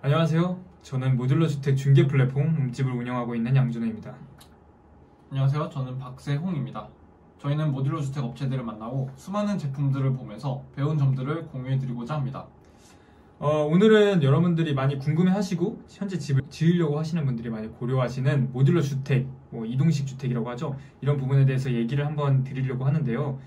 안녕하세요. 저는 모듈러 주택 중개 플랫폼 홈집을 운영하고 있는 양준호입니다. 안녕하세요. 저는 박세홍입니다. 저희는 모듈러 주택 업체들을 만나고 수많은 제품들을 보면서 배운 점들을 공유해드리고자 합니다. 오늘은 여러분들이 많이 궁금해하시고 현재 집을 지으려고 하시는 분들이 많이 고려하시는 모듈러 주택, 이동식 주택이라고 하죠. 이런 부분에 대해서 얘기를 한번 드리려고 하는데요.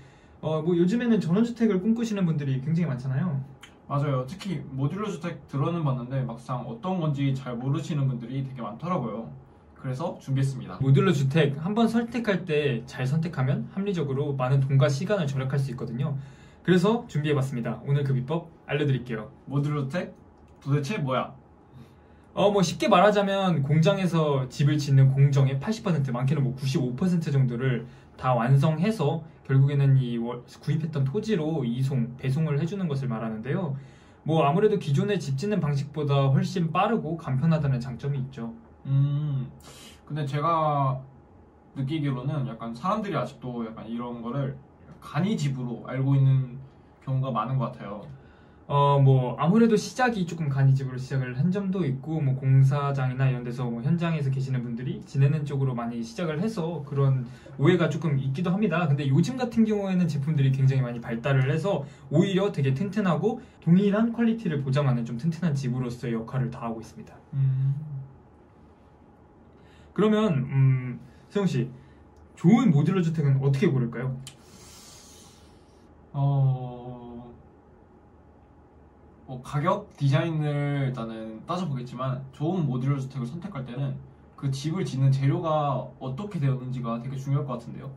요즘에는 전원주택을 꿈꾸시는 분들이 굉장히 많잖아요. 맞아요. 특히 모듈러 주택 들어는 봤는데 막상 어떤 건지 잘 모르시는 분들이 되게 많더라고요. 그래서 준비했습니다. 모듈러 주택 한번 선택할 때 잘 선택하면 합리적으로 많은 돈과 시간을 절약할 수 있거든요. 그래서 준비해봤습니다. 오늘 그 비법 알려드릴게요. 모듈러 주택 도대체 뭐야? 쉽게 말하자면 공장에서 집을 짓는 공정의 80%, 많게는 95% 정도를 다 완성해서 결국에는 구입했던 토지로 이송, 배송을 해주는 것을 말하는데요. 아무래도 기존의 집 짓는 방식보다 훨씬 빠르고 간편하다는 장점이 있죠. 근데 제가 느끼기로는 약간 사람들이 아직도 약간 이런 거를 간이집으로 알고 있는 경우가 많은 것 같아요. 아무래도 시작이 조금 간이집으로 시작을 한 점도 있고, 공사장이나 이런 데서 현장에서 계시는 분들이 지내는 쪽으로 많이 시작을 해서 그런 오해가 조금 있기도 합니다. 근데 요즘 같은 경우에는 제품들이 굉장히 많이 발달을 해서 오히려 되게 튼튼하고 동일한 퀄리티를 보장하는 좀 튼튼한 집으로서의 역할을 다하고 있습니다. 그러면, 세용씨, 좋은 모듈러 주택은 어떻게 고를까요? 가격, 디자인을 일단은 따져보겠지만 좋은 모듈러 주택을 선택할 때는 그 집을 짓는 재료가 어떻게 되었는지가 되게 중요할 것 같은데요.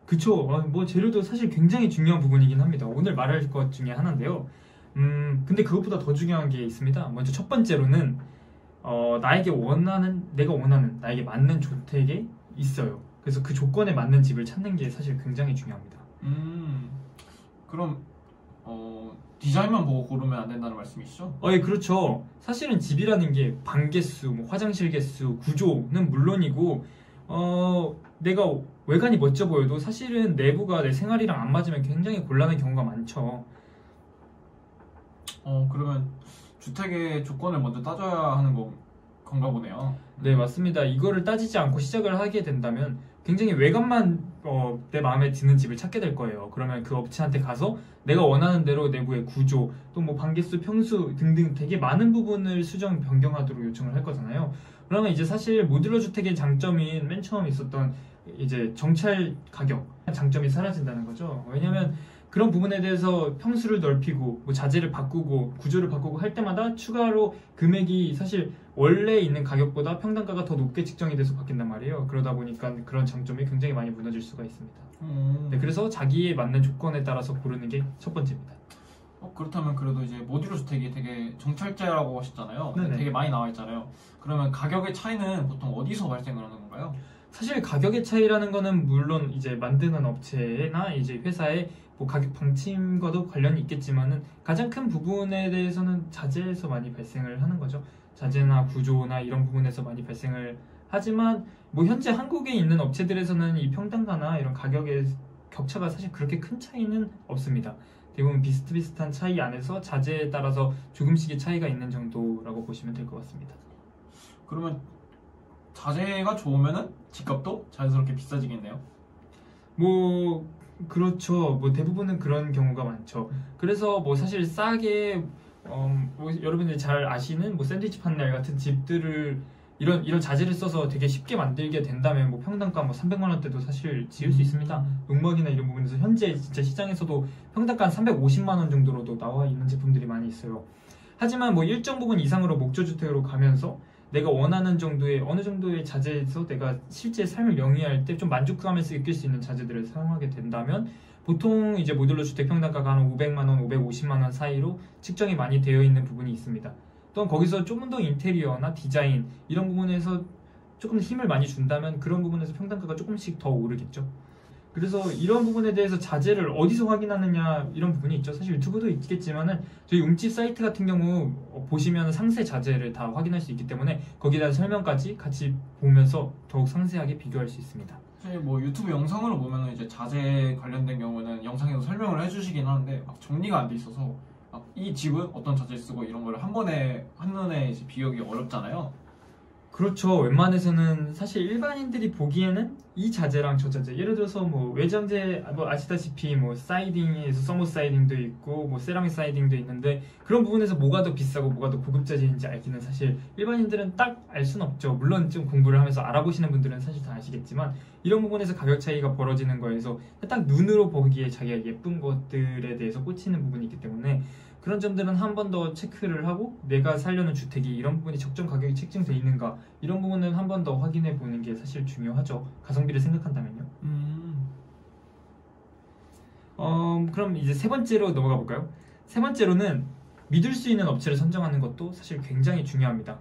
그쵸. 재료도 사실 굉장히 중요한 부분이긴 합니다. 오늘 말할 것 중에 하나인데요. 근데 그것보다 더 중요한 게 있습니다. 먼저 첫 번째로는 내가 원하는 나에게 맞는 주택이 있어요. 그래서 그 조건에 맞는 집을 찾는 게 사실 굉장히 중요합니다. 그럼 디자인만 보고 고르면 안 된다는 말씀이시죠? 예, 그렇죠. 사실은 집이라는 게 방 개수, 화장실 개수, 구조는 물론이고, 내가 외관이 멋져 보여도 사실은 내부가 내 생활이랑 안 맞으면 굉장히 곤란한 경우가 많죠. 그러면 주택의 조건을 먼저 따져야 하는 건가 보네요. 네, 맞습니다. 이거를 따지지 않고 시작을 하게 된다면 굉장히 외관만 내 마음에 드는 집을 찾게 될 거예요. 그러면 그 업체한테 가서 내가 원하는 대로 내부의 구조, 또 방개수, 평수 등등 되게 많은 부분을 수정 변경하도록 요청을 할 거잖아요. 그러면 이제 사실 모듈러 주택의 장점인 맨 처음 있었던 이제 정찰 가격 장점이 사라진다는 거죠. 왜냐면 그런 부분에 대해서 평수를 넓히고 자재를 바꾸고 구조를 바꾸고 할 때마다 추가로 금액이 사실 원래 있는 가격보다 평당가가 더 높게 측정이 돼서 바뀐단 말이에요. 그러다 보니까 그런 장점이 굉장히 많이 무너질 수가 있습니다. 네, 그래서 자기에 맞는 조건에 따라서 고르는 게 첫 번째입니다. 그렇다면 그래도 이제 모듈러 주택이 되게 정찰제라고 하셨잖아요. 네네. 되게 많이 나와 있잖아요. 그러면 가격의 차이는 보통 어디서 발생을 하는 건가요? 사실 가격의 차이라는 거는 물론 이제 만드는 업체나 이제 회사의 가격 방침과도 관련이 있겠지만은 가장 큰 부분에 대해서는 자재에서 많이 발생을 하는 거죠. 자재나 구조나 이런 부분에서 많이 발생을 하지만 현재 한국에 있는 업체들에서는 이 평당가나 이런 가격의 격차가 사실 그렇게 큰 차이는 없습니다. 대부분 비슷비슷한 차이 안에서 자재에 따라서 조금씩의 차이가 있는 정도라고 보시면 될 것 같습니다. 그러면 자재가 좋으면은 집값도 자연스럽게 비싸지겠네요. 그렇죠. 대부분은 그런 경우가 많죠. 그래서 사실 싸게 여러분들이 잘 아시는 샌드위치 판넬 같은 집들을 이런 자재를 써서 되게 쉽게 만들게 된다면 평당가 300만 원대도 사실 지을 수 있습니다. 농막이나 이런 부분에서 현재 진짜 시장에서도 평당가 한 350만 원 정도로도 나와 있는 제품들이 많이 있어요. 하지만 일정 부분 이상으로 목조주택으로 가면서 내가 원하는 정도의 어느 정도의 자재에서 내가 실제 삶을 영위할 때 좀 만족감에서 느낄 수 있는 자재들을 사용하게 된다면 보통 이제 모듈러 주택 평당가가 한 500만 원, 550만 원 사이로 측정이 많이 되어 있는 부분이 있습니다. 또한 거기서 조금 더 인테리어나 디자인 이런 부분에서 조금 힘을 많이 준다면 그런 부분에서 평당가가 조금씩 더 오르겠죠. 그래서 이런 부분에 대해서 자재를 어디서 확인하느냐 이런 부분이 있죠. 사실 유튜브도 있겠지만은 저희 웅집 사이트 같은 경우 보시면 상세 자재를 다 확인할 수 있기 때문에 거기에 대한 설명까지 같이 보면서 더욱 상세하게 비교할 수 있습니다. 사실 유튜브 영상으로 보면은 이제 자재 관련된 경우는 영상에서 설명을 해주시긴 하는데 막 정리가 안 돼 있어서 이 집은 어떤 자재를 쓰고 이런 걸 한 번에 한눈에 이제 비교하기 어렵잖아요. 그렇죠. 웬만해서는 사실 일반인들이 보기에는 이 자재랑 저 자재, 예를 들어서 뭐 외장재, 뭐 아시다시피 뭐 사이딩에서 써머 사이딩도 있고 뭐 세라믹 사이딩도 있는데 그런 부분에서 뭐가 더 비싸고 뭐가 더 고급 자재인지 알기는 사실 일반인들은 딱 알 수는 없죠. 물론 좀 공부를 하면서 알아보시는 분들은 사실 다 아시겠지만 이런 부분에서 가격 차이가 벌어지는 거에서 딱 눈으로 보기에 자기가 예쁜 것들에 대해서 꽂히는 부분이 있기 때문에 그런 점들은 한 번 더 체크를 하고 내가 살려는 주택이 이런 부분이 적정 가격이 책정되어 있는가 이런 부분은 한 번 더 확인해 보는 게 사실 중요하죠. 가성비를 생각한다면요. 그럼 이제 세 번째로 넘어가 볼까요? 세 번째로는 믿을 수 있는 업체를 선정하는 것도 사실 굉장히 중요합니다.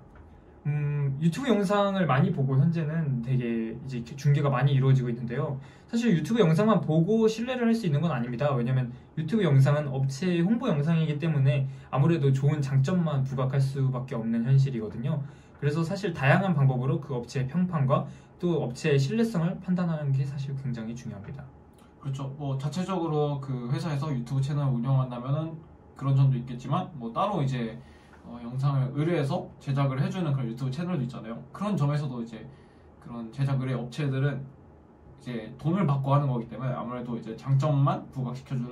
유튜브 영상을 많이 보고 현재는 되게 이제 중개가 많이 이루어지고 있는데요. 사실 유튜브 영상만 보고 신뢰를 할 수 있는 건 아닙니다. 왜냐면 유튜브 영상은 업체 홍보 영상이기 때문에 아무래도 좋은 장점만 부각할 수밖에 없는 현실이거든요. 그래서 사실 다양한 방법으로 그 업체의 평판과 또 업체의 신뢰성을 판단하는 게 사실 굉장히 중요합니다. 그렇죠. 뭐 자체적으로 그 회사에서 유튜브 채널을 운영한다면은 그런 점도 있겠지만 뭐 따로 이제 영상을 의뢰해서 제작을 해주는 그런 유튜브 채널도 있잖아요. 그런 점에서도 이제 그런 제작 의뢰 업체들은 이제 돈을 받고 하는 거기 때문에 아무래도 이제 장점만 부각시켜주는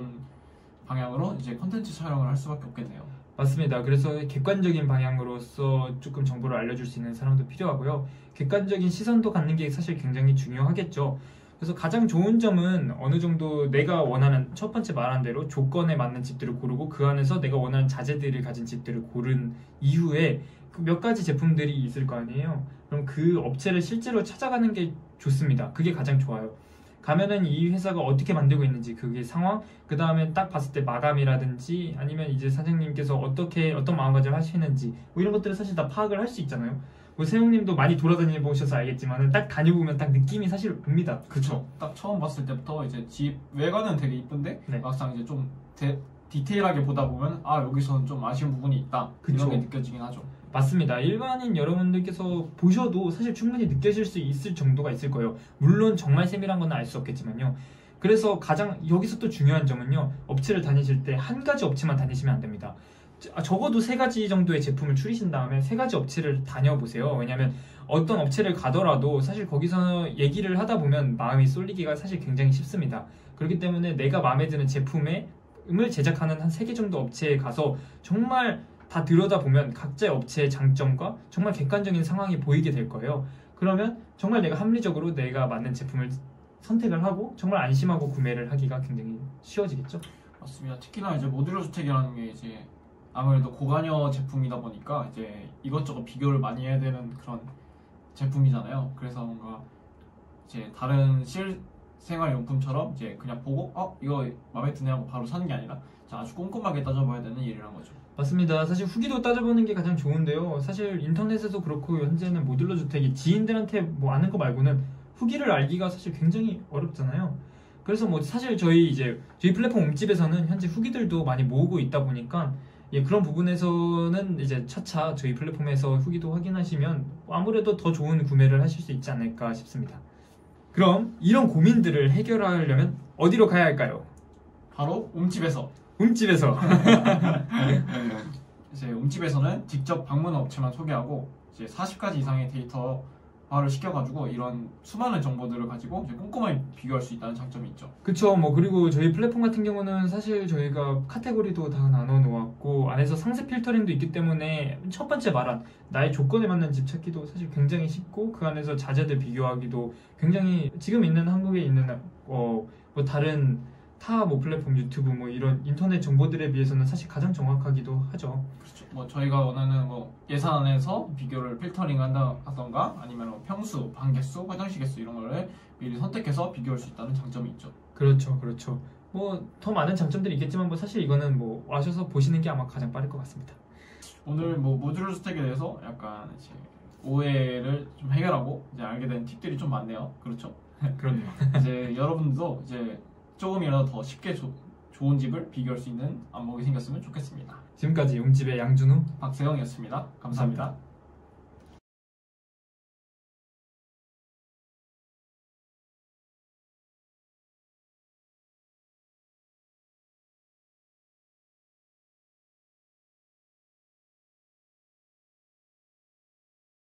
방향으로 이제 컨텐츠 촬영을 할 수밖에 없겠네요. 맞습니다. 그래서 객관적인 방향으로서 조금 정보를 알려줄 수 있는 사람도 필요하고요. 객관적인 시선도 갖는 게 사실 굉장히 중요하겠죠. 그래서 가장 좋은 점은 어느 정도 내가 원하는 첫 번째 말한 대로 조건에 맞는 집들을 고르고 그 안에서 내가 원하는 자재들을 가진 집들을 고른 이후에 그 몇 가지 제품들이 있을 거 아니에요. 그럼 그 업체를 실제로 찾아가는 게 좋습니다. 그게 가장 좋아요. 가면은 이 회사가 어떻게 만들고 있는지 그게 상황, 그 다음에 딱 봤을 때 마감이라든지 아니면 이제 사장님께서 어떤 마음가짐을 하시는지 뭐 이런 것들을 사실 다 파악을 할 수 있잖아요. 뭐 세용님도 많이 돌아다니 보셔서 알겠지만 딱 다녀보면 딱 느낌이 사실 옵니다. 그렇죠. 딱 처음 봤을 때부터 이제 집 외관은 되게 이쁜데 네. 막상 이제 좀 디테일하게 보다 보면 여기서는 좀 아쉬운 부분이 있다. 그쵸. 이런 게 느껴지긴 하죠. 맞습니다. 일반인 여러분들께서 보셔도 사실 충분히 느껴질 수 있을 정도가 있을 거예요. 물론 정말 세밀한 건 알 수 없겠지만요. 그래서 가장 여기서 또 중요한 점은요. 업체를 다니실 때 한 가지 업체만 다니시면 안 됩니다. 적어도 3가지 정도의 제품을 추리신 다음에 3가지 업체를 다녀보세요. 왜냐하면 어떤 업체를 가더라도 사실 거기서 얘기를 하다 보면 마음이 쏠리기가 사실 굉장히 쉽습니다. 그렇기 때문에 내가 마음에 드는 제품을 제작하는 한 3개 정도 업체에 가서 정말 다 들여다보면 각자의 업체의 장점과 정말 객관적인 상황이 보이게 될 거예요. 그러면 정말 내가 합리적으로 내가 맞는 제품을 선택을 하고 정말 안심하고 구매를 하기가 굉장히 쉬워지겠죠. 맞습니다. 특히나 이제 모듈러 주택이라는 게 이제 아무래도 고가녀 제품이다 보니까 이제 이것저것 비교를 많이 해야 되는 그런 제품이잖아요. 그래서 뭔가 이제 다른 실생활용품처럼 이제 그냥 보고 이거 마음에 드네 하고 바로 사는 게 아니라 아주 꼼꼼하게 따져봐야 되는 일이란 거죠. 맞습니다. 사실 후기도 따져보는 게 가장 좋은데요. 사실 인터넷에서 그렇고 현재는 모듈러 주택이 지인들한테 뭐 아는 거 말고는 후기를 알기가 사실 굉장히 어렵잖아요. 그래서 뭐 사실 저희 플랫폼 옴집에서는 현재 후기들도 많이 모으고 있다 보니까 그런 부분에서는 이제 차차 저희 플랫폼에서 후기도 확인하시면 아무래도 더 좋은 구매를 하실 수 있지 않을까 싶습니다. 그럼 이런 고민들을 해결하려면 어디로 가야 할까요? 바로 옴집에서. 이제 옴집에서는 직접 방문 업체만 소개하고 이제 40가지 이상의 데이터화를 시켜가지고 이런 수많은 정보들을 가지고 이제 꼼꼼하게 비교할 수 있다는 장점이 있죠. 그쵸. 뭐 그리고 저희 플랫폼 같은 경우는 사실 저희가 카테고리도 다 나눠 놓았고 안에서 상세 필터링도 있기 때문에 첫 번째 말한 나의 조건에 맞는 집 찾기도 사실 굉장히 쉽고 그 안에서 자재들 비교하기도 굉장히 지금 있는 한국에 있는 뭐 다른 타 플랫폼 유튜브 이런 인터넷 정보들에 비해서는 사실 가장 정확하기도 하죠. 그렇죠. 뭐 저희가 원하는 예산 안에서 비교를 필터링 하던가 아니면 평수, 방개수, 화장실 개수 이런 거를 미리 선택해서 비교할 수 있다는 장점이 있죠. 그렇죠. 뭐 더 많은 장점들이 있겠지만 사실 이거는 와셔서 보시는 게 아마 가장 빠를 것 같습니다. 오늘 모듈러 주택에 대해서 약간 이제 오해를 좀 해결하고 이제 알게 된 팁들이 좀 많네요. 그렇죠? 그렇네요. 이제 여러분들도 이제 조금이라도 더 쉽게 좋은 집을 비교할 수 있는 안목이 생겼으면 좋겠습니다. 지금까지 옴집의 양준우, 박세영이었습니다. 감사합니다.